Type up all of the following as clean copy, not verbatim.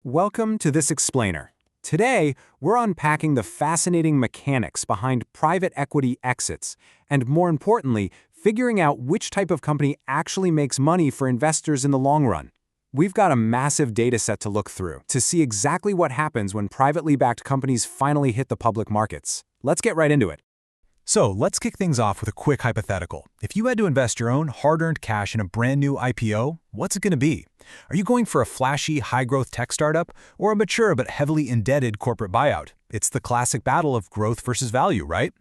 Welcome to this explainer. Today, we're unpacking the fascinating mechanics behind private equity exits, and more importantly, figuring out which type of company actually makes money for investors in the long run. We've got a massive data set to look through to see exactly what happens when privately backed companies finally hit the public markets. Let's get right into it. So let's kick things off with a quick hypothetical. If you had to invest your own hard-earned cash in a brand new IPO, what's it going to be? Are you going for a flashy, high-growth tech startup or a mature but heavily indebted corporate buyout? It's the classic battle of growth versus value, right?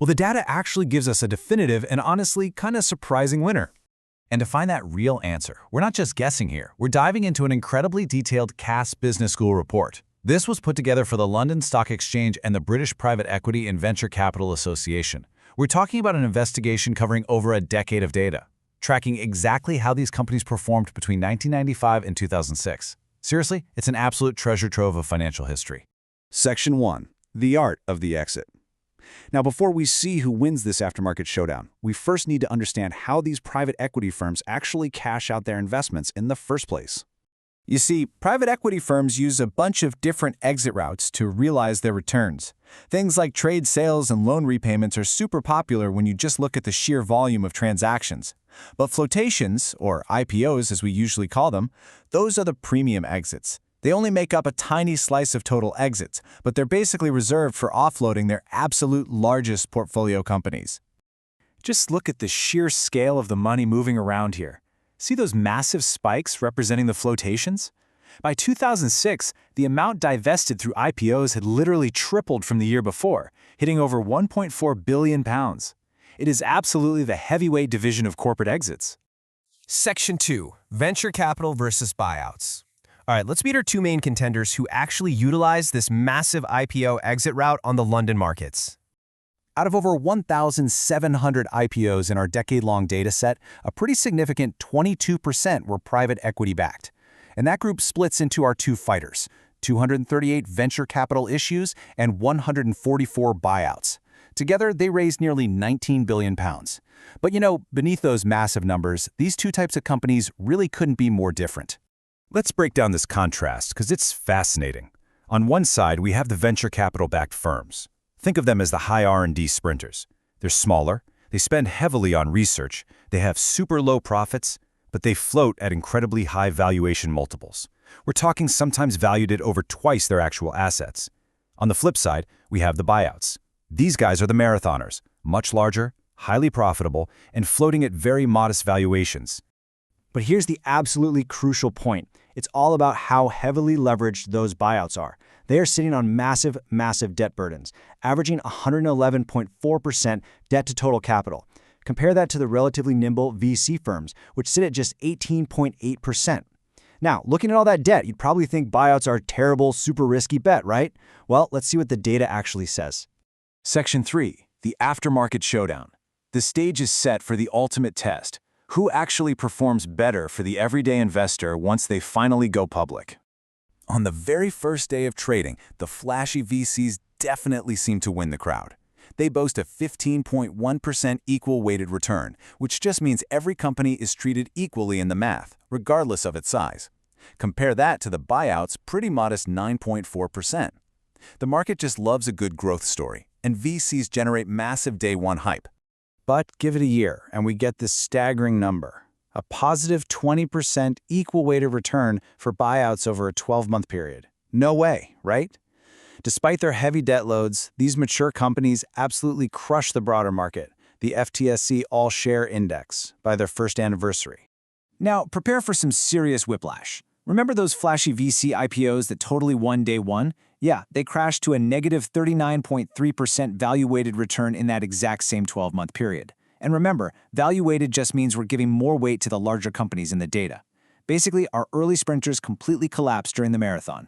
Well, the data actually gives us a definitive and honestly kind of surprising winner. And to find that real answer, we're not just guessing here. We're diving into an incredibly detailed Cass Business School report. This was put together for the London Stock Exchange and the British Private Equity and Venture Capital Association. We're talking about an investigation covering over a decade of data, tracking exactly how these companies performed between 1995 and 2006. Seriously, it's an absolute treasure trove of financial history. Section 1. The Art of the Exit. Now, before we see who wins this aftermarket showdown, we first need to understand how these private equity firms actually cash out their investments in the first place. You see, private equity firms use a bunch of different exit routes to realize their returns. Things like trade sales and loan repayments are super popular when you just look at the sheer volume of transactions. But flotations, or IPOs as we usually call them, those are the premium exits. They only make up a tiny slice of total exits, but they're basically reserved for offloading their absolute largest portfolio companies. Just look at the sheer scale of the money moving around here. See those massive spikes representing the flotations? By 2006, the amount divested through IPOs had literally tripled from the year before, hitting over £1.4 billion. It is absolutely the heavyweight division of corporate exits. Section 2. Venture Capital versus Buyouts. All right, let's meet our two main contenders who actually utilize this massive IPO exit route on the London markets. Out of over 1,700 IPOs in our decade-long dataset, a pretty significant 22% were private equity-backed. And that group splits into our two fighters, 238 venture capital issues and 144 buyouts. Together, they raised nearly £19 billion. But beneath those massive numbers, these two types of companies really couldn't be more different. Let's break down this contrast because it's fascinating. On one side, we have the venture capital-backed firms. Think of them as the high R&D sprinters. They're smaller, they spend heavily on research, they have super low profits, but they float at incredibly high valuation multiples. We're talking sometimes valued at over twice their actual assets. On the flip side, we have the buyouts. These guys are the marathoners, much larger, highly profitable, and floating at very modest valuations. But here's the absolutely crucial point. It's all about how heavily leveraged those buyouts are. They are sitting on massive, massive debt burdens, averaging 111.4% debt to total capital. Compare that to the relatively nimble VC firms, which sit at just 18.8%. Now, looking at all that debt, you'd probably think buyouts are a terrible, super risky bet, right? Well, let's see what the data actually says. Section 3. The Aftermarket Showdown. The stage is set for the ultimate test. Who actually performs better for the everyday investor once they finally go public? On the very first day of trading, the flashy VCs definitely seem to win the crowd. They boast a 15.1% equal-weighted return, which just means every company is treated equally in the math, regardless of its size. Compare that to the buyouts' pretty modest 9.4%. The market just loves a good growth story, and VCs generate massive day-one hype. But give it a year, and we get this staggering number. A positive 20% equal-weighted return for buyouts over a 12-month period. No way, right? Despite their heavy debt loads, these mature companies absolutely crush the broader market, the FTSE All Share Index, by their first anniversary. Now, prepare for some serious whiplash. Remember those flashy VC IPOs that totally won day one? Yeah, they crashed to a negative 39.3% value-weighted return in that exact same 12-month period. And remember, value-weighted just means we're giving more weight to the larger companies in the data. Basically, our early sprinters completely collapsed during the marathon.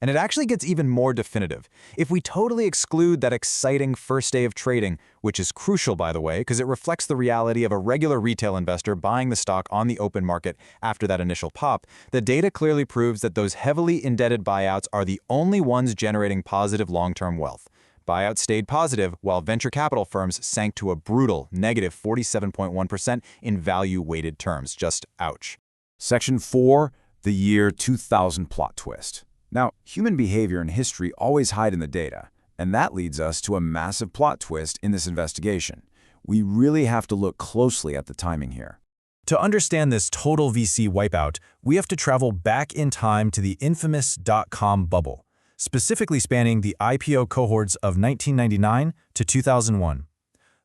And it actually gets even more definitive. If we totally exclude that exciting first day of trading, which is crucial, by the way, because it reflects the reality of a regular retail investor buying the stock on the open market after that initial pop, the data clearly proves that those heavily indebted buyouts are the only ones generating positive long-term wealth. Buyouts stayed positive, while venture capital firms sank to a brutal negative 47.1% in value-weighted terms. Just ouch. Section 4. The year 2000 plot twist. Now, human behavior and history always hide in the data, and that leads us to a massive plot twist in this investigation. We really have to look closely at the timing here. To understand this total VC wipeout, we have to travel back in time to the infamous dot-com bubble, specifically spanning the IPO cohorts of 1999 to 2001.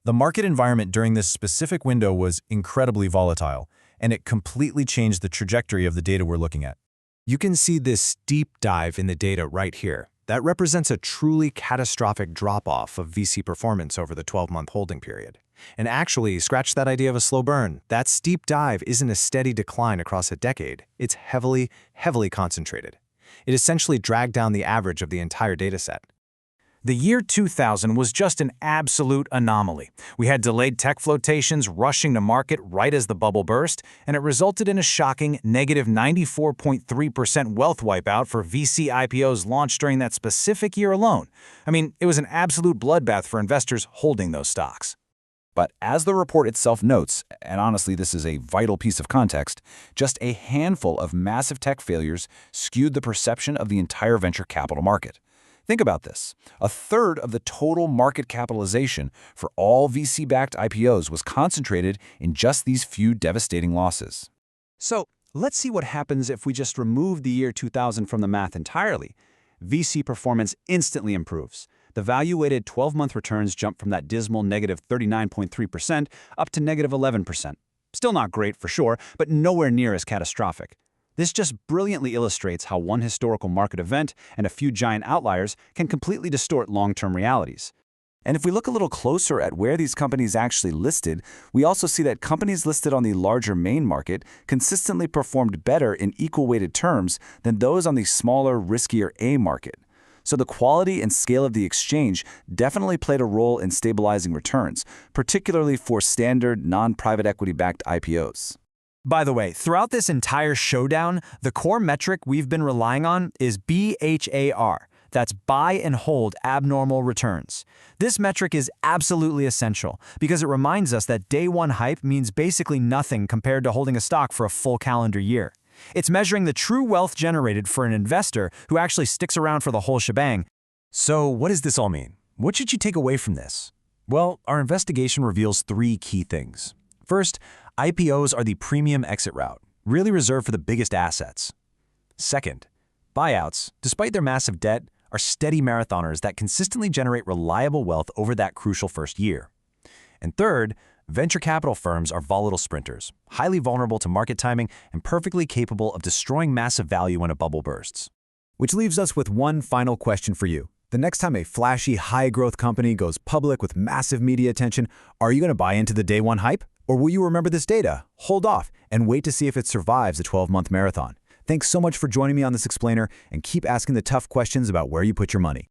The market environment during this specific window was incredibly volatile, and it completely changed the trajectory of the data we're looking at. You can see this steep dive in the data right here. That represents a truly catastrophic drop-off of VC performance over the 12-month holding period. And actually, scratch that idea of a slow burn. That steep dive isn't a steady decline across a decade. It's heavily, heavily concentrated. It essentially dragged down the average of the entire dataset. The year 2000 was just an absolute anomaly. We had delayed tech flotations rushing to market right as the bubble burst, and it resulted in a shocking negative 94.3% wealth wipeout for VC IPOs launched during that specific year alone. I mean, it was an absolute bloodbath for investors holding those stocks. But as the report itself notes, and honestly this is a vital piece of context, just a handful of massive tech failures skewed the perception of the entire venture capital market. Think about this. A third of the total market capitalization for all VC-backed IPOs was concentrated in just these few devastating losses. So let's see what happens if we just remove the year 2000 from the math entirely. VC performance instantly improves. The value-weighted 12-month returns jump from that dismal negative 39.3% up to negative 11%. Still not great for sure, but nowhere near as catastrophic. This just brilliantly illustrates how one historical market event and a few giant outliers can completely distort long-term realities. And if we look a little closer at where these companies actually listed, we also see that companies listed on the larger main market consistently performed better in equal-weighted terms than those on the smaller, riskier A market. So the quality and scale of the exchange definitely played a role in stabilizing returns, particularly for standard non-private equity-backed IPOs. By the way, throughout this entire showdown, the core metric we've been relying on is BHAR. That's buy and hold abnormal returns. This metric is absolutely essential because it reminds us that day one hype means basically nothing compared to holding a stock for a full calendar year. It's measuring the true wealth generated for an investor who actually sticks around for the whole shebang. So what does this all mean? What should you take away from this? Well, our investigation reveals three key things. First, IPOs are the premium exit route, really reserved for the biggest assets. Second, buyouts, despite their massive debt, are steady marathoners that consistently generate reliable wealth over that crucial first year. And third, venture capital firms are volatile sprinters, highly vulnerable to market timing and perfectly capable of destroying massive value when a bubble bursts. Which leaves us with one final question for you. The next time a flashy, high-growth company goes public with massive media attention, are you going to buy into the day one hype? Or will you remember this data, hold off, and wait to see if it survives a 12-month marathon? Thanks so much for joining me on this explainer, and keep asking the tough questions about where you put your money.